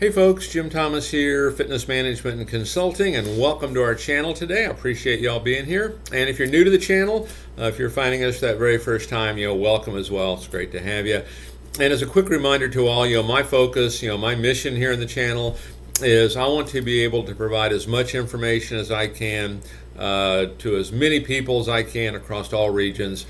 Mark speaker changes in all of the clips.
Speaker 1: Hey folks, Jim Thomas here, Fitness Management and Consulting, and welcome to our channel today. I appreciate y'all being here. And if you're new to the channel, if you're finding us that very first time, welcome as well. It's great to have you. And as a quick reminder to all, my focus, my mission here in the channel is I want to be able to provide as much information as I can to as many people as I can across all regions.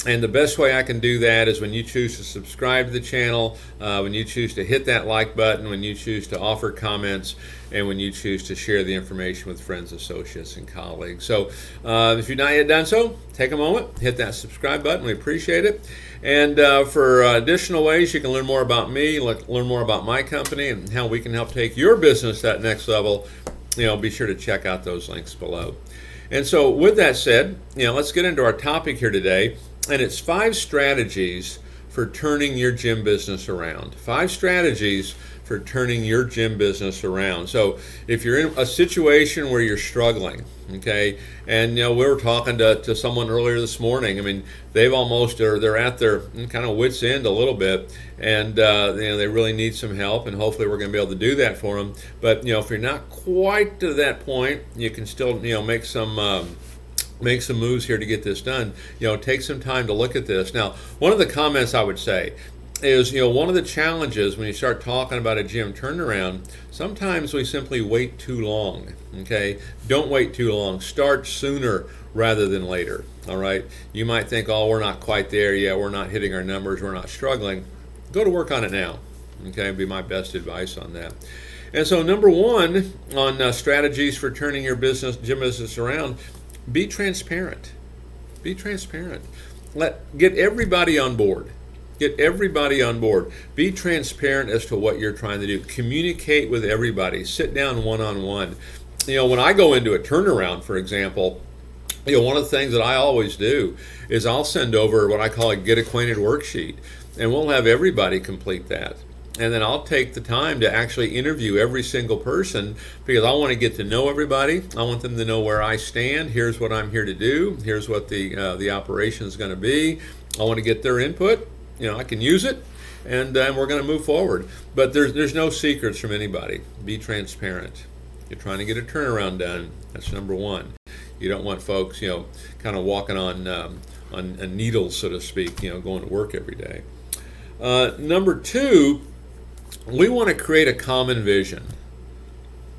Speaker 1: And the best way I can do that is when you choose to subscribe to the channel, when you choose to hit that like button, when you choose to offer comments, and when you choose to share the information with friends, associates, and colleagues. So if you've not yet done so, take a moment, hit that subscribe button. We appreciate it. And for additional ways you can learn more about me, learn more about my company, and how we can help take your business to that next level, be sure to check out those links below. And so with that said, let's get into our topic here today. And it's 5 strategies for turning your gym business around. 5 strategies for turning your gym business around. So if you're in a situation where you're struggling, okay, and we were talking to someone earlier this morning. I mean, they're at their kind of wits end a little bit, and they really need some help, and hopefully we're going to be able to do that for them. But if you're not quite to that point, you can still make some moves here to get this done. Take some time to look at this. Now, one of the comments I would say is, one of the challenges when you start talking about a gym turnaround, sometimes we simply wait too long, okay? Don't wait too long. Start sooner rather than later, all right? You might think, oh, we're not quite there yet. We're not hitting our numbers. We're not struggling. Go to work on it now, okay? Would be my best advice on that. And so number 1 on strategies for turning your gym business around, be transparent. Be transparent. Get everybody on board. Get everybody on board. Be transparent as to what you're trying to do. Communicate with everybody. Sit down one-on-one. When I go into a turnaround, for example, one of the things that I always do is I'll send over what I call a get acquainted worksheet, and we'll have everybody complete that. And then I'll take the time to actually interview every single person, because I want to get to know everybody. I want them to know where I stand. Here's what I'm here to do. Here's what the operation is going to be. I want to get their input. I can use it, and we're going to move forward. But there's no secrets from anybody. Be transparent. You're trying to get a turnaround done. That's number 1. You don't want folks, kind of walking on needles, so to speak, going to work every day. Number 2. We want to create a common vision.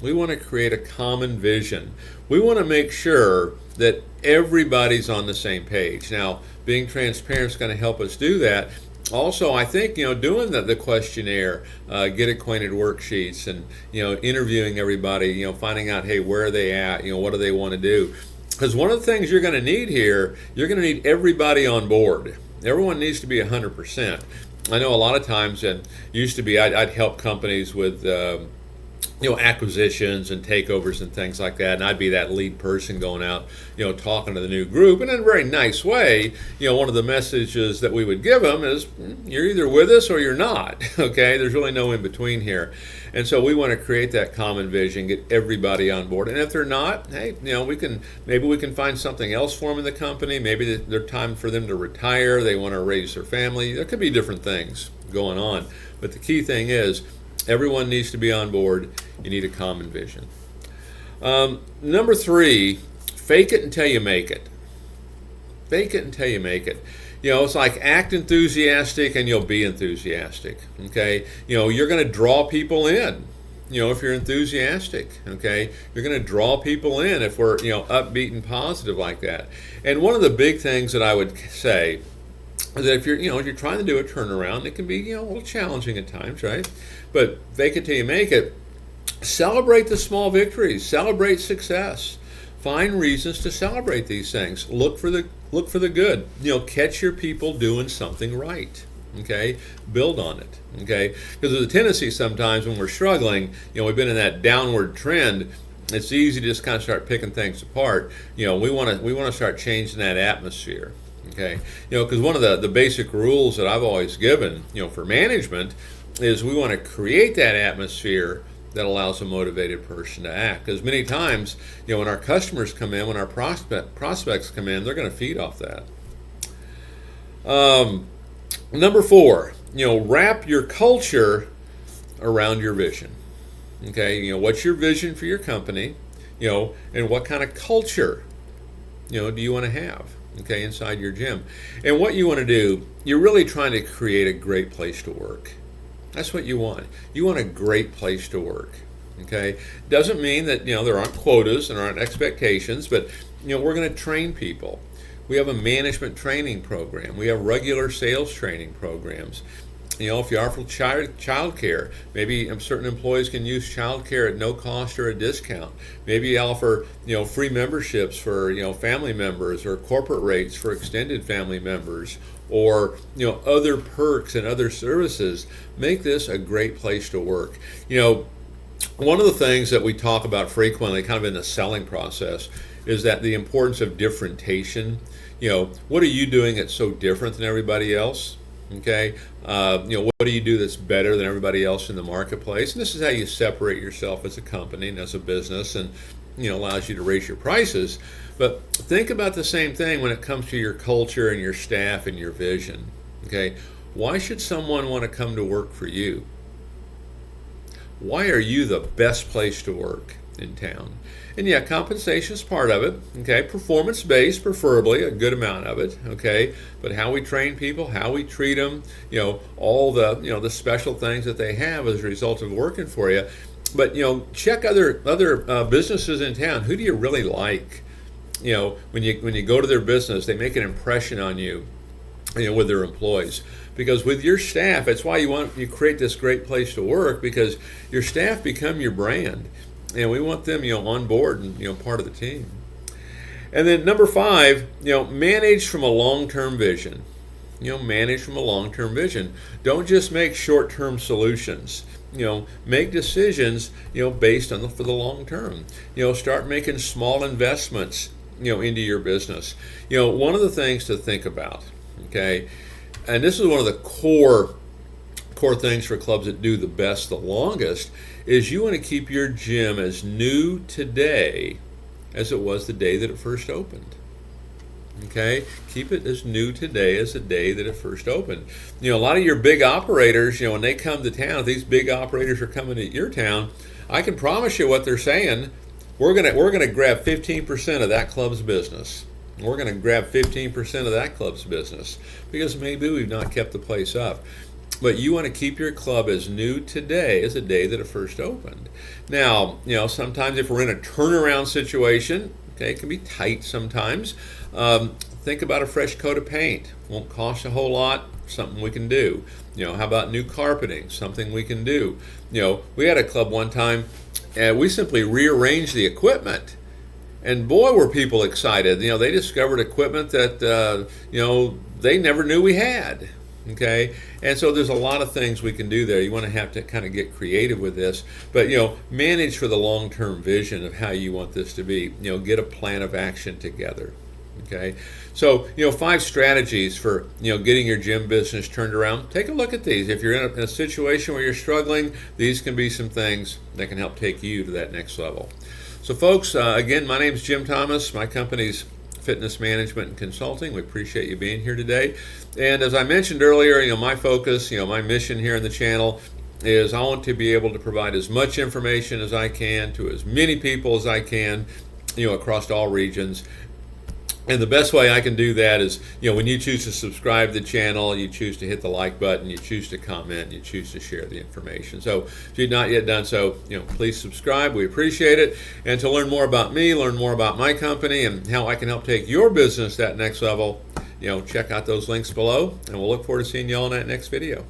Speaker 1: We want to create a common vision. We want to make sure that everybody's on the same page. Now, being transparent is going to help us do that. Also, I think, doing the questionnaire, get acquainted worksheets, and, interviewing everybody, finding out, hey, where are they at? What do they want to do? Because one of the things you're going to need here, you're going to need everybody on board. Everyone needs to be 100%. I know a lot of times, and used to be, I'd help companies with, acquisitions and takeovers and things like that, and I'd be that lead person going out, talking to the new group, and in a very nice way, one of the messages that we would give them is, you're either with us or you're not, okay? There's really no in between here. And so we want to create that common vision, get everybody on board. And if they're not, hey, maybe we can find something else for them in the company. Maybe they're time for them to retire. They want to raise their family. There could be different things going on. But the key thing is, everyone needs to be on board. You need a common vision. Number 3, fake it until you make it. Fake it until you make it. It's like act enthusiastic and you'll be enthusiastic, okay? You're going to draw people in, if you're enthusiastic, okay? You're going to draw people in if we're, upbeat and positive like that. And one of the big things that I would say is that if you're trying to do a turnaround, it can be, a little challenging at times, right? But fake it till you make it. Celebrate the small victories. Celebrate success. Find reasons to celebrate these things. Look for the good. Catch your people doing something right. Okay, build on it. Okay, because there's a tendency sometimes when we're struggling, we've been in that downward trend. It's easy to just kind of start picking things apart. We want to start changing that atmosphere. Okay, because one of the basic rules that I've always given, for management, is we want to create that atmosphere that allows a motivated person to act. Because many times, when our customers come in, when our prospects come in, they're going to feed off that. Number 4, wrap your culture around your vision. Okay, what's your vision for your company? And what kind of culture, do you want to have, okay, inside your gym? And what you want to do, you're really trying to create a great place to work. That's what you want. You want a great place to work. Okay, doesn't mean that there aren't quotas and aren't expectations, but we're going to train people. We have a management training program. We have regular sales training programs. If you offer child care, maybe certain employees can use child care at no cost or a discount. Maybe you offer free memberships for family members, or corporate rates for extended family members, or other perks and other services. Make this a great place to work. One of the things that we talk about frequently, kind of in the selling process, is that the importance of differentiation. What are you doing that's so different than everybody else? Okay, what do you do that's better than everybody else in the marketplace? And this is how you separate yourself as a company and as a business, and allows you to raise your prices. But think about the same thing when it comes to your culture and your staff and your vision. Okay, why should someone want to come to work for you? Why are you the best place to work in town? And yeah, compensation is part of it. Okay, performance-based, preferably a good amount of it. Okay, but how we train people, how we treat them, all the the special things that they have as a result of working for you. But check other businesses in town. Who do you really like? When you go to their business, they make an impression on you. With their employees. Because with your staff, that's why you create this great place to work, because your staff become your brand, and we want them on board and part of the team. And then number 5, manage from a long-term vision. Manage from a long-term vision. Don't just make short-term solutions. Make decisions based on for the long term. Start making small investments into your business. One of the things to think about, okay, and this is one of the core things for clubs that do the best the longest, is you want to keep your gym as new today as it was the day that it first opened. Okay, keep it as new today as the day that it first opened. A lot of your big operators, when they come to town, if these big operators are coming to your town, I can promise you what they're saying. We're gonna grab 15% of that club's business. We're going to grab 15% of that club's business, because maybe we've not kept the place up. But you want to keep your club as new today as the day that it first opened. Now, sometimes if we're in a turnaround situation, okay, it can be tight sometimes. Think about a fresh coat of paint. Won't cost a whole lot. Something we can do. How about new carpeting? Something we can do. We had a club one time, and we simply rearranged the equipment. And boy, were people excited. They discovered equipment that, they never knew we had. Okay? And so there's a lot of things we can do there. You want to have to kind of get creative with this. But, manage for the long-term vision of how you want this to be. Get a plan of action together. Okay? So, 5 strategies for, getting your gym business turned around. Take a look at these. If you're in a situation where you're struggling, these can be some things that can help take you to that next level. So folks, again, my name is Jim Thomas. My company's Fitness Management and Consulting. We appreciate you being here today. And as I mentioned earlier, my focus, my mission here in the channel is I want to be able to provide as much information as I can to as many people as I can, across all regions. And the best way I can do that is, when you choose to subscribe to the channel, you choose to hit the like button, you choose to comment, you choose to share the information. So if you've not yet done so, please subscribe. We appreciate it. And to learn more about me, learn more about my company, and how I can help take your business that next level, check out those links below. And we'll look forward to seeing you all in that next video.